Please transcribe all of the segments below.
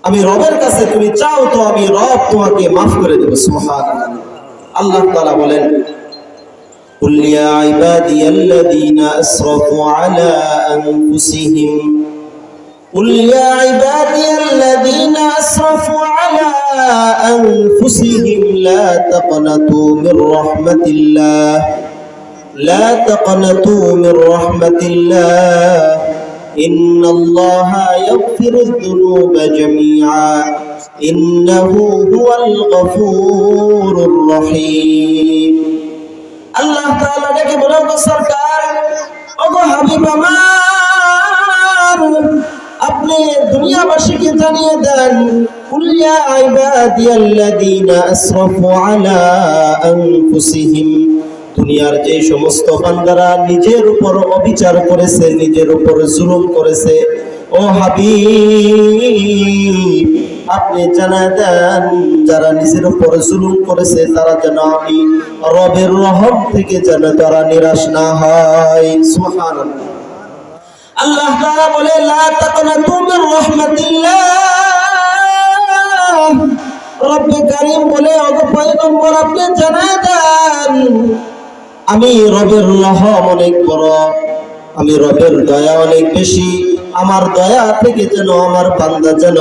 আমি রবের কাছে তুমি চাও তো আমি রব তোমাকে মাফ করে দেব। সুবহানাল্লাহ। আল্লাহ তাআলা বলেন, কুল ইয়া ইবাদিয়াল্লাযীনা আসরাফু আলা আনফুসিহিম قل يا عبادي الذين أسرفوا على أنفسهم لا تقنطوا من رحمة الله لا تقنطوا من رحمة الله إن الله يغفر الذنوب جميعا إنه هو الغفور الرحيم الله تعالى ডেকে বলেন, সরকার ওগো হাবিব আমার, আপনি দুনিয়াবাসীকে জানিয়ে দেন, কুল ইয়া ইবাদিয়াল্লাযীনা আসরাফু আলা আনফুসিহিম, দুনিয়ার যে সমস্ত বান্দারা নিজের উপর অবিচার করেছে, নিজের উপর জুলুম করেছে, ও হাবিব আপনি জানায় দেন, যারা নিজের উপর জুলুম করেছে তারা যেন আমি রবের রহম থেকে যেন তারা নিরাশ না হয়। সুবহানাল্লাহ। আল্লাহ তাআলা বলে, লা তাকনাতু মির রাহমাতিল্লাহ। রব্বে কারীম বলে, ওগো পয়গম্বর আপনি জানায় দেন, আমি রবের রহম অনেক বড়, আমি রবের দয়া অনেক বেশি, আমার দয়া থেকে যেন আমার বান্দা যেন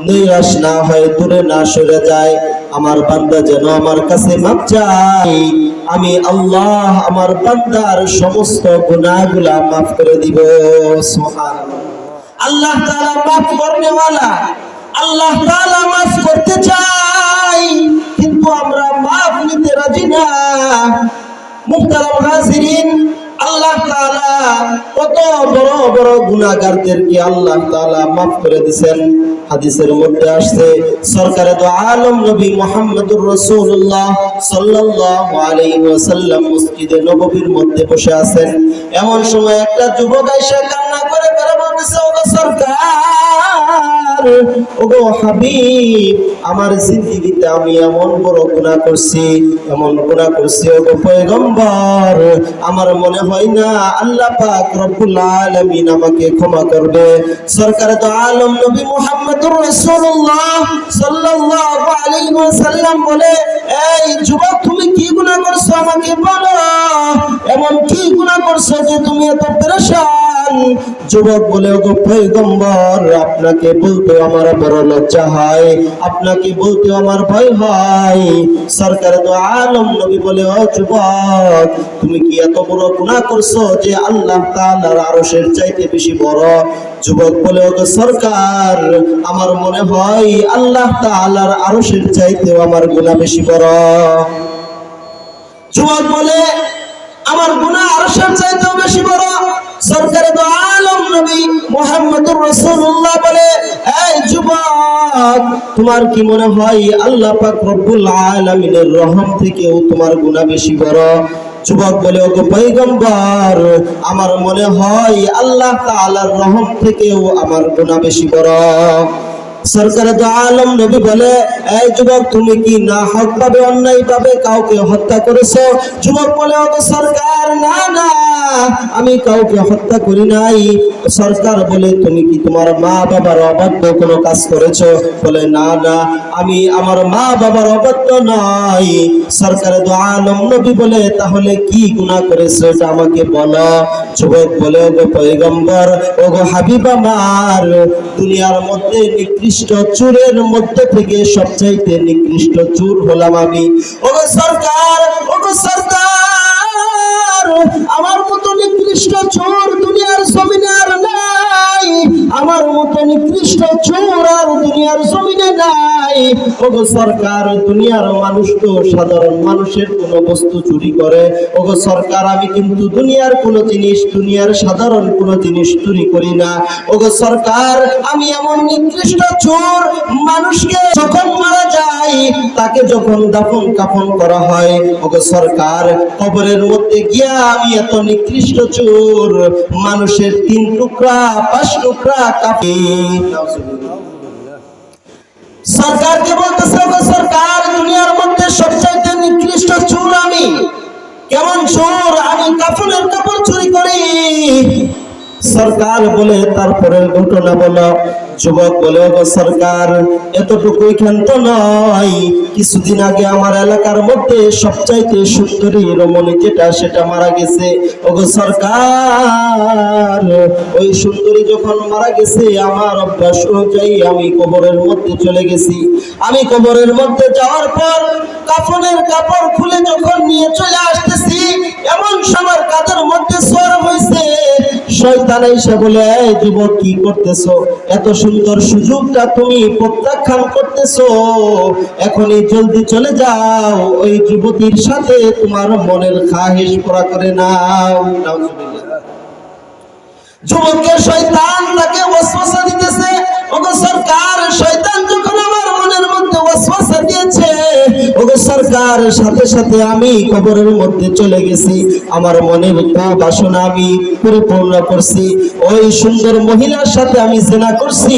নিরাশ না হয়, দূরে না সরে যায়, আমার বান্দা যেন আমার কাছে মাফ চায়, আমি আল্লাহ আমার বান্দার সমস্ত গুনাহগুলা মাফ করে দিব। সুবহানাল্লাহ। আল্লাহ তাআলা মাফ করনে ওয়ালা, আল্লাহ তাআলা মাফ করতে চাই, কিন্তু আমরা মাফ নিতে রাজি না। মুহতারাম হাজিরিন, আল্লাহ তাআলা কত বড় বড় গুনাহগারদেরকে আল্লাহ তাআলা মাফ করে দিবেন। হাদিসের মধ্যে আসছে, সরকারে দু আলম নবী মুহাম্মদুর রাসূলুল্লাহ সাল্লাল্লাহু আলাইহি ওয়াসাল্লাম মসজিদে নববীর মধ্যে বসে আছেন। এমন সময় একটা যুবক এসে কান্না করে করে বলতেছে, ওগো সরকার, ওগো হাবিব, আমার জিন্দেগিতে আমি এমন বড় গুনাহ করছি, এমন গুনাহ করছি ওগো পয়গম্বর, আমার মনে হয় না আল্লাহ পাক রব্বুল আলামিন আমাকে ক্ষমা করবে। সরকারে দু আলম নবী মুহাম্মদুর রাসূলুল্লাহ সাল্লাল্লাহু আলাইহি ওয়াসাল্লাম বলে, এই যুবক তুমি কি গুনাহ করছো আমাকে বলো, এমন কি গুনাহ করছো যে তুমি এত পেরেশান? যুবক বলে, ওগো পয়গম্বর আপনাকে বলতে আমার বড় লজ্জা হয়, আপনাকে বলতে আমার ভয় হয়। সরকারে দু আলম নবী বলে, ও যুবক তুমি কি এত বড় গুনাহ করছো যে আল্লাহ তাআলার আরশের চাইতে বেশি বড়? যুবক বলে, ওগো সরকার আমার মনে হয় আল্লাহ তাআলার আরশের চাইতেও আমার গুনাহ বেশি বড়। যুবক বলে, আমার গুনাহ আরশের চাইতেও বেশি বড়। সরকারে দু আলম নবী মুহাম্মদুর রাসূলুল্লাহ বলে, এই যুবক তোমার কি মনে হয় আল্লাহ পাক রব্বুল আলামিনের রহম থেকেও তোমার গুনাহ বেশি বড়? যুবক বলে, ওগো পয়গম্বর আমার মনে হয় আল্লাহ তাআলার রহম থেকেও আমার গুনাহ বেশি বড়। সরকারে দু আলম নবী বলে, এই যুবক তুমি কি না হক ভাবে অন্যায় ভাবে কাউকে হত্যা করেছো? যুবক বলে, ওগো সরকার না না আমি কাউকে হত্যা করি নাই। সরকার বলে, তুমি কি তোমার মা বাবার অবাধ্য কোনো কাজ করেছো? বলে, না না আমি আমার মা বাবার অবাধ্য নয়। সরকারে দু আলম নবী বলে, তাহলে কি গুনাহ করেছো এটা আমাকে বলো। যুবক বলে, ওগো পয়গম্বর, ওগো হাবিব আমার, দুনিয়ার মধ্যে নিকৃষ্ট চোরের মধ্যে থেকে সবচাইতে নিকৃষ্ট চোর হলাম আমি। ওগো সরকার, ওগো সরকার, আমার মতো নিকৃষ্ট চোর দুনিয়ার জমিনে আর নাই, আমার মতো নিকৃষ্ট চোর আর দুনিয়ার জমিনে নাই। ওগো সরকার দুনিয়ার মানুষ তো সাধারণ মানুষের কোনো বস্তু চুরি করে, ওগো সরকার আমি কিন্তু দুনিয়ার কোনো জিনিস, দুনিয়ার সাধারণ কোনো জিনিস চুরি করি না। ওগো সরকার আমি এমন নিকৃষ্ট চোর, মানুষকে যখন মারা যায় তাকে যখন দাফন কাফন করা হয়, ওগো সরকার কবরের মধ্যে গিয়া আমি এত নিকৃষ্ট চোর, মানুষের 3 টুকরা 5 টুকরা কাপি। সরকারকে বলতেছে, ওগো সরকার দুনিয়ার মধ্যে সবচাইতে নিকৃষ্ট চোর আমি। কেমন চোর? আমি কাফনের কাপড় চুরি করি। সরকার বলে তারপরের ঘটনা বলো। যুবক বলে, ওগো সরকার, এতটুকুই ক্ষান্ত নয়, কিছুদিন আগে আমার এলাকার মধ্যে সবচাইতে সুন্দরী রমণী যেটা সেটা মারা গেছে। ওগো সরকার, ওই সুন্দরী যখন মারা গেছে আমার অভ্যাস অনুযায়ী আমি কবরের মধ্যে চলে গেছি। আমি কবরের মধ্যে যাওয়ার পর কাফনের কাপড় খুলে যখন নিয়ে চলে আসতেছি, এমন সময় কাদের মধ্যে সর হয়েছে। শয়তান এসে বলে, এই যুবক কি করতেছো? এত সুন্দর সুযোগটা তুমি প্রত্যাখ্যান করতেছো, এখনই জলদি চলে যাও, ওই যুবতীর সাথে তোমার মনের খাহিশ পুরা করে নাও। নাউজুবিল্লাহ। যুবককে শয়তান তাকে ওয়াসওয়াসা দিতেছে। ওগো সরকার, শয়তান যখন আমার মনের মধ্যে ওয়াসওয়াসা দিয়েছে, ওগো সরকার, সাথে সাথে আমি কবরের মধ্যে চলে গেছি। আমার মনের বাসনা আমি পরিপূর্ণ করছি। ওই সুন্দর মহিলার সাথে আমি জিনা করছি।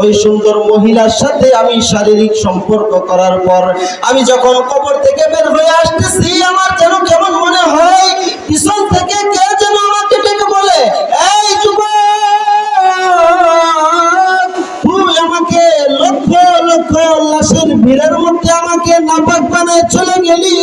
ওই সুন্দর মহিলার সাথে আমি শারীরিক সম্পর্ক করার পর আমি যখন কবর থেকে বের হয়ে আসতেছি, আমার যেন কেমন মনে হয় পিছন থেকে কে যেন আমাকে ডেকে বলে, এই যুবক, তুই আমাকে লক্ষ লক্ষ লাশের ভিড়ের মধ্যে আমাকে নাপাক বানায় চলে গেলি।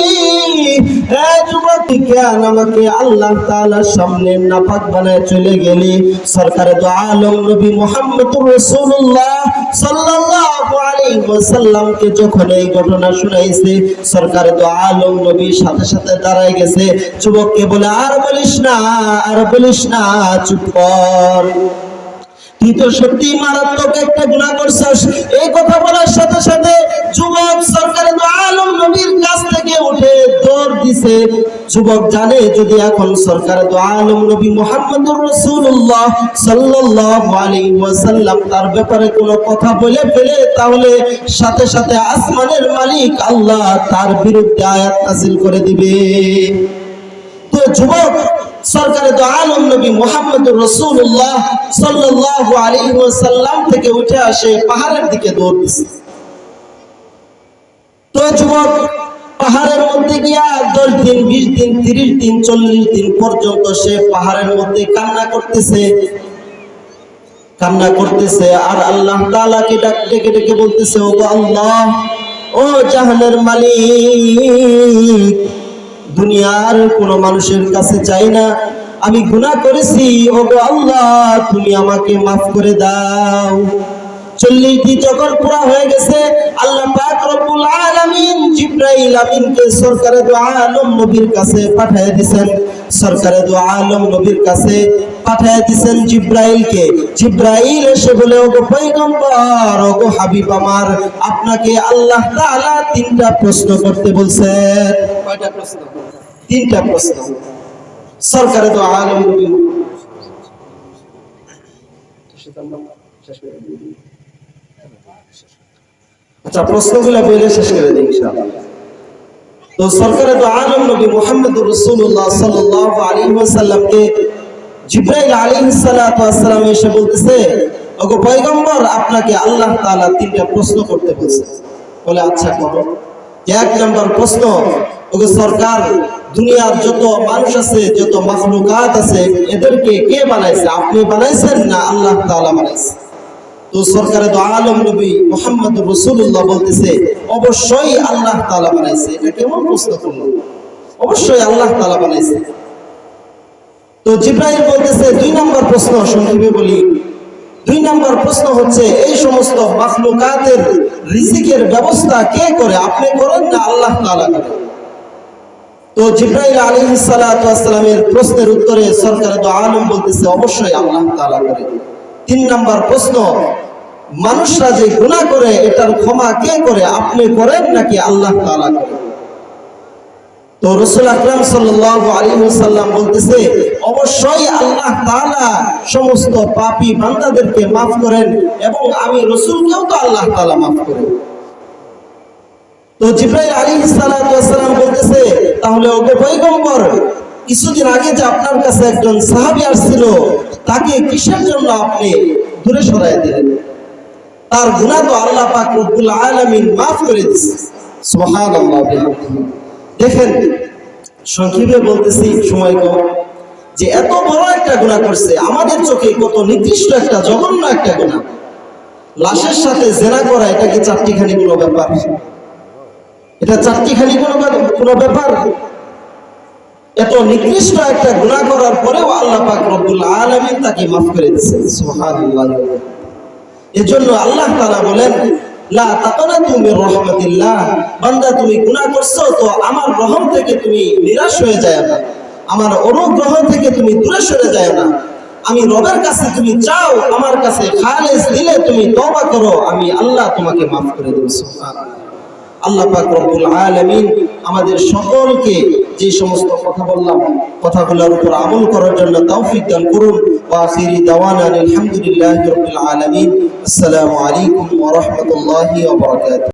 এই যুবক, তুই কেন আমাকে আল্লাহ তাআলার সামনে নাপাক বানায় চলে গেলি? সরকারে দু আলম নবী মুহাম্মদুর রাসূলুল্লাহ সাল্লাল্লাহু আলাইহি ওয়াসাল্লামকে যখন এই ঘটনা শুনাইছে, সরকারে দু আলম নবী সাথে সাথে দাঁড়ায় গেছে। যুবককে বলে, আর বলিস না, আর বলিস না, চুপ কর, তুই তো সত্যি মারাত্মক একটা গুনাহ করছিস। এই কথা বলার সাথে সাথে যুবক সরকারে দু আলম নবীর কাছ থেকে উঠে দৌড় দিছে। যুবক জানে যদি এখন সরকারে দু আলম নবী মুহাম্মদুর রাসূলুল্লাহ সাল্লাল্লাহু আলাইহি ওয়াসাল্লাম তার ব্যাপারে কোনো কথা বলে ফেলে, তাহলে সাথে সাথে আসমানের মালিক আল্লাহ তার বিরুদ্ধে আয়াত নাযিল করে দিবে। তো যুবক সরকারে দু আলম নবী মুহাম্মদুর রাসূলুল্লাহ সাল্লাল্লাহু আলাইহি ওয়াসাল্লাম থেকে উঠে আসে পাহাড়ের দিকে দৌড় দিছে। তো যুবক পাহাড়ের মধ্যে গিয়া 10 দিন, 20 দিন, 30 দিন, 40 দিন পর্যন্ত সে পাহাড়ের মধ্যে কান্না করতেছে আর আল্লাহ তাআলাকে ডেকে ডেকে বলতেছে, ওগো আল্লাহ, ও জাহানের মালিক, দুনিয়ার কোনো মানুষের কাছে চাই না, আমি গুনাহ করেছি, ওগো আল্লাহ তুমি আমাকে মাফ করে দাও। 40 দিন যখন পুরা হয়ে গেছে, আল্লাহ পাক রব্বুল আলামিন জিবরাইল আমিনকে সরকারে দু আলম নবীর কাছে পাঠিয়ে দিবেন। সরকারে দু আলম নবীর কাছে পাঠিয়ে দিবেন জিবরাইলকে। জিবরাইল এসে বলে, ওগো পয়গম্বর, ওগো হাবিব আমার, আপনাকে আল্লাহ তাআলা 3টা প্রশ্ন করতে বলছেন। কয়টা প্রশ্ন? 3টা প্রশ্ন। সরকারে দু আলম নবী আচ্ছা প্রশ্নগুলো বলে শেষ করে দিই ইনশাআল্লাহ। তো সরকারে দু আলম নবী মুহাম্মদুর রাসূলুল্লাহ সাল্লাল্লাহু আলাইহি ওয়াসাল্লামকে জিবরাইল আলাইহিস সালাতু ওয়াস সালাম এসে বলতেছে, ওগো পয়গম্বর, আপনাকে আল্লাহ তাআলা 3টা প্রশ্ন করতে বলেছে। বলে, আচ্ছা করো। 1 নম্বর প্রশ্ন, ওগো সরকার, দুনিয়ার যত মানুষ আছে, যত মাখলুকাত আছে, এদেরকে কে বানাইছে? আপনি বানাইছেন না আল্লাহ তাআলা বানাইছে? তো সরকারে দু আলম নবী মুহাম্মদুর রাসূলুল্লাহ বলতেছে, অবশ্যই আল্লাহ তাআলা বানাইছে। এটা কেমন প্রশ্ন করলো? অবশ্যই আল্লাহ তাআলা বানাইছে। তো জিবরাইল বলতেছে, 2 নম্বর প্রশ্ন, সংক্ষেপে বলি। 2 নম্বর প্রশ্ন হচ্ছে, এই সমস্ত মাখলুকাতের রিজিকের ব্যবস্থা কে করে? আপনি করেন না আল্লাহ তাআলা করেন? তো জিবরাইল আলাইহিস সালাতু ওয়াস সালামের প্রশ্নের উত্তরে সরকারে দু আলম বলতেছে, অবশ্যই আল্লাহ তাআলা করেন। 3 নম্বর প্রশ্ন, মানুষরা যে গুনাহ করে এটার ক্ষমা কে করে? আপনি করেন নাকি আল্লাহ তাআলা করেন? তো রাসূল আকরাম সাল্লাল্লাহু আলাইহি ওয়াসাল্লাম বলতেছে, অবশ্যই আল্লাহ তাআলা সমস্ত পাপী বান্দাদেরকে maaf করেন, এবং আমি রাসূলকেও তো আল্লাহ তাআলা maaf করেন। তো জিবরাইল আলাইহিস সালাতু ওয়াস সালাম বলতেছে, তাহলে ওগো পয়গম্বর, কিছুদিন আগে যে আপনার কাছে একজন সাহাবী আসছিল, তাকে কিসের জন্য আপনি দূরে সরায় দিলেন? তার গুনাহ তো আল্লাহ পাক রব্বুল আলামিন maaf করে দিয়েছে। সুবহানাল্লাহ। দেখেন, সংক্ষেপে বলতেছি, সময় কম। যে এত বড় একটা গুনাহ করছে, আমাদের চোখে কত নিকৃষ্ট একটা জঘন্য একটা গুনাহ। লাশের সাথে জেনা করা এটা কি চারটিখানি কোনো ব্যাপার? এটা চারটিখানি কোনো ব্যাপার? এত নিকৃষ্ট একটা গুনাহ করার পরেও আল্লাহ পাক রব্বুল আলামিন তাকে মাফ করে দিয়েছেন। সুবহানাল্লাহ। এজন্য আল্লাহ তাআলা বলেন, লা তাকনাতু মির রাহমাতিল্লাহ, বান্দা তুমি গুনাহ করছো তো আমার রহম থেকে তুমি নিরাশ হয়ে যায় না, আমার অনুগ্রহ থেকে তুমি দূরে সরে যায় না। আমি রবের কাছে তুমি চাও, আমার কাছে খালেস দিলে তুমি তওবা করো, আমি আল্লাহ তোমাকে মাফ করে দেব। সুবহানাল্লাহ। আল্লাহ পাক রব্বুল আলামিন আমাদের সকলকে যে সমস্ত কথা বললাম কথাগুলোর উপর আমল করার জন্য তৌফিক দান করুন। ওয়া আখিরি দাওয়ানা আলহামদুলিল্লাহি রাব্বিল আলামিন। আসসালামু আলাইকুম ওয়া রাহমাতুল্লাহি ওয়া বারাকাতুহু।